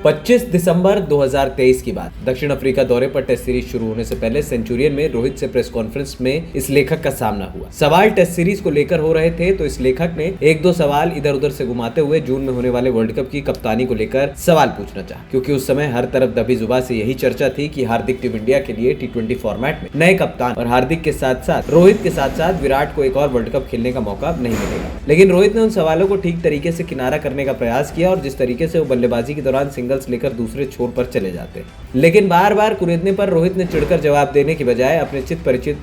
25 दिसंबर 2023 की बात। दक्षिण अफ्रीका दौरे पर टेस्ट सीरीज शुरू होने से पहले सेंचुरियन में रोहित से प्रेस कॉन्फ्रेंस में इस लेखक का सामना हुआ। सवाल टेस्ट सीरीज को लेकर हो रहे थे तो इस लेखक ने एक दो सवाल इधर उधर से घुमाते हुए जून में होने वाले वर्ल्ड कप की कप्तानी को लेकर सवाल पूछना चाहा, क्योंकि उस समय हर तरफ दबी जुबान से यही चर्चा थी कि हार्दिक टीम इंडिया के लिए T20 फॉर्मेट में नए कप्तान और हार्दिक के साथ साथ रोहित के साथ साथ विराट को एक और वर्ल्ड कप खेलने का मौका नहीं मिलेगा। लेकिन रोहित ने उन सवालों को ठीक तरीके से किनारा करने का प्रयास किया और जिस तरीके से वो बल्लेबाजी के दौरान सिंगल्स लेकर दूसरे छोर पर चले जाते, लेकिन बार बार कुरेदने पर रोहित ने चिढ़कर जवाब देने की बजाय अपने चित परिचित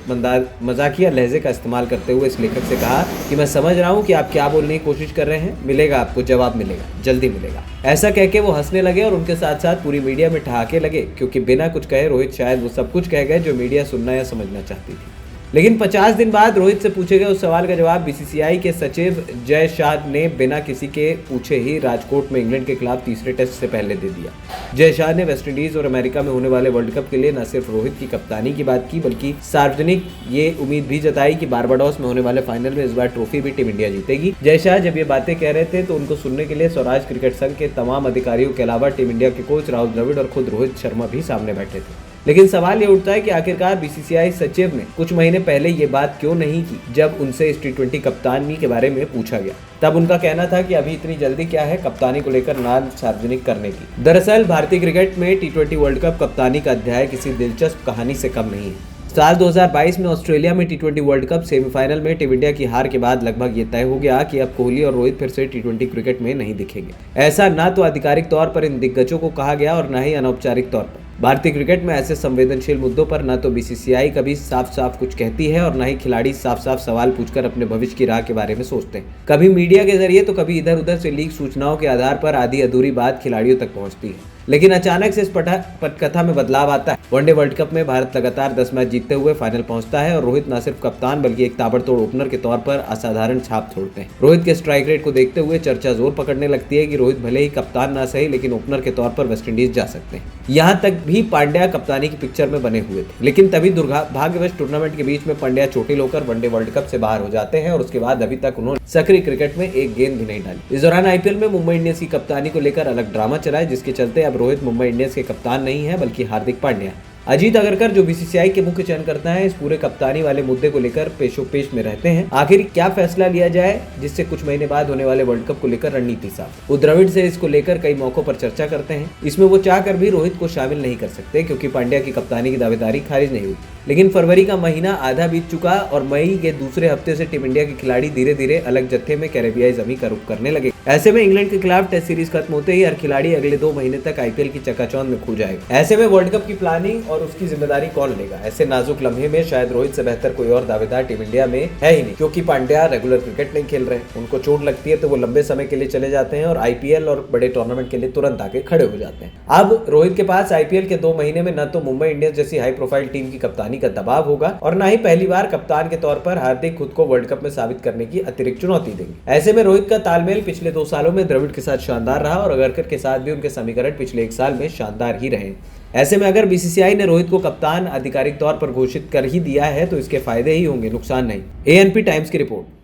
मजाकिया लहजे का इस्तेमाल करते हुए इस लेखक से कहा कि मैं समझ रहा हूं कि आप क्या बोलने की कोशिश कर रहे हैं, मिलेगा आपको जवाब, मिलेगा, जल्दी मिलेगा। ऐसा कहके वो हंसने लगे और उनके साथ साथ पूरी मीडिया में ठहाके लगे, क्योंकि बिना कुछ कहे रोहित शायद वो सब कुछ कह गए जो मीडिया सुनना या समझना चाहती थी। लेकिन 50 दिन बाद रोहित से पूछे गए उस सवाल का जवाब बीसीसीआई के सचिव जय शाह ने बिना किसी के पूछे ही राजकोट में इंग्लैंड के खिलाफ तीसरे टेस्ट से पहले दे दिया। जय शाह ने वेस्टइंडीज और अमेरिका में होने वाले वर्ल्ड कप के लिए न सिर्फ रोहित की कप्तानी की बात की, बल्कि सार्वजनिक ये उम्मीद भी जताई कि बारबाडोस में होने वाले फाइनल में इस बार ट्रॉफी भी टीम इंडिया जीतेगी। जय शाह जब ये बातें कह रहे थे तो उनको सुनने के लिए स्वराज क्रिकेट संघ के तमाम अधिकारियों के अलावा टीम इंडिया के कोच राहुल द्रविड़ और खुद रोहित शर्मा भी सामने बैठे थे। लेकिन सवाल ये उठता है कि आखिरकार बीसीसीआई सचिव ने कुछ महीने पहले ये बात क्यों नहीं की जब उनसे इस T20 कप्तानी के बारे में पूछा गया। तब उनका कहना था कि अभी इतनी जल्दी क्या है कप्तानी को लेकर नाम सार्वजनिक करने की। दरअसल भारतीय क्रिकेट में T20 वर्ल्ड कप कप्तानी का अध्याय किसी दिलचस्प कहानी से कम नहीं है। साल 2022 में ऑस्ट्रेलिया में T20 वर्ल्ड कप सेमीफाइनल में टीम इंडिया की हार के बाद लगभग ये तय हो गया कि अब कोहली और रोहित फिर से T20 क्रिकेट में नहीं दिखेंगे। ऐसा ना तो आधिकारिक तौर पर इन दिग्गजों को कहा गया और न ही अनौपचारिक तौर पर। भारतीय क्रिकेट में ऐसे संवेदनशील मुद्दों पर न तो बीसीसीआई कभी साफ साफ कुछ कहती है और न ही खिलाड़ी साफ साफ सवाल पूछकर अपने भविष्य की राह के बारे में सोचते हैं। कभी मीडिया के जरिए तो कभी इधर उधर से लीक सूचनाओं के आधार पर आधी अधूरी बात खिलाड़ियों तक पहुंचती है। लेकिन अचानक से इस पटकथा में बदलाव आता है। वनडे वर्ल्ड कप में भारत लगातार 10 मैच जीतते हुए फाइनल पहुंचता है और रोहित न सिर्फ कप्तान बल्कि एक ताबड़तोड़ ओपनर के तौर पर असाधारण छाप छोड़ते हैं। रोहित के स्ट्राइक रेट को देखते हुए चर्चा जोर पकड़ने लगती है कि रोहित भले ही कप्तान ना सही लेकिन ओपनर के तौर पर वेस्टइंडीज जा सकते हैं। यहाँ तक भी पांड्या कप्तानी की पिक्चर में बने हुए थे, लेकिन तभी दुर्भाग्यवश टूर्नामेंट के बीच में पांड्या चोटिल होकर वनडे वर्ल्ड कप से बाहर हो जाते हैं और उसके बाद अभी तक उन्होंने सक्रिय क्रिकेट में एक गेंद भी नहीं डाली। इस दौरान आईपीएल में मुंबई इंडियंस की कप्तानी को लेकर अलग ड्रामा चला है, जिसके चलते अब रोहित मुंबई इंडियंस के कप्तान नहीं है बल्कि हार्दिक पांड्या। अजीत अगरकर जो बीसीसीआई के मुख्य चयनकर्ता हैं, इस पूरे कप्तानी वाले मुद्दे को लेकर पेशोपेश में रहते हैं। आखिर क्या फैसला लिया जाए जिससे कुछ महीने बाद होने वाले वर्ल्ड कप को लेकर रणनीति साफ। वो द्रविड़ से इसको लेकर कई मौकों पर चर्चा करते हैं। इसमें वो चाहकर भी रोहित को शामिल नहीं कर सकते क्योंकि पांड्या की कप्तानी की दावेदारी खारिज नहीं हुई। लेकिन फरवरी का महीना आधा बीत चुका और मई के दूसरे हफ्ते से टीम इंडिया के खिलाड़ी धीरे धीरे अलग जत्थे में कैरेबियाई जमी का रुख करने लगे। ऐसे में इंग्लैंड के खिलाफ टेस्ट सीरीज खत्म होते ही हर खिलाड़ी अगले 2 महीने तक आईपीएल की चकाचौंध में खो जाएगा। ऐसे में वर्ल्ड कप की प्लानिंग और उसकी जिम्मेदारी कौन लेगा? ऐसे नाजुक लम्हे में शायद रोहित से बेहतर कोई और दावेदार टीम इंडिया में है ही नहीं, क्योंकि पांड्या रेगुलर क्रिकेट नहीं खेल रहे। उनको चोट लगती है तो वो लंबे समय के लिए चले जाते हैं और आईपीएल और बड़े टूर्नामेंट के लिए तुरंत आके खड़े हो जाते हैं। अब रोहित के पास आईपीएल के 2 महीने में न तो मुंबई इंडियंस जैसी हाई प्रोफाइल टीम की कप्तानी का दबाव होगा और न ही पहली बार कप्तान के तौर पर हार्दिक खुद को वर्ल्ड कप में साबित करने की अतिरिक्त चुनौती देंगे। ऐसे में रोहित का तालमेल पिछले 2 सालों में द्रविड़ के साथ शानदार रहा और अगरकर के साथ भी उनके समीकरण पिछले 1 साल में शानदार ही रहे। ऐसे में अगर बीसीसीआई ने रोहित को कप्तान आधिकारिक तौर पर घोषित कर ही दिया है तो इसके फायदे ही होंगे, नुकसान नहीं। एएनपी टाइम्स की रिपोर्ट।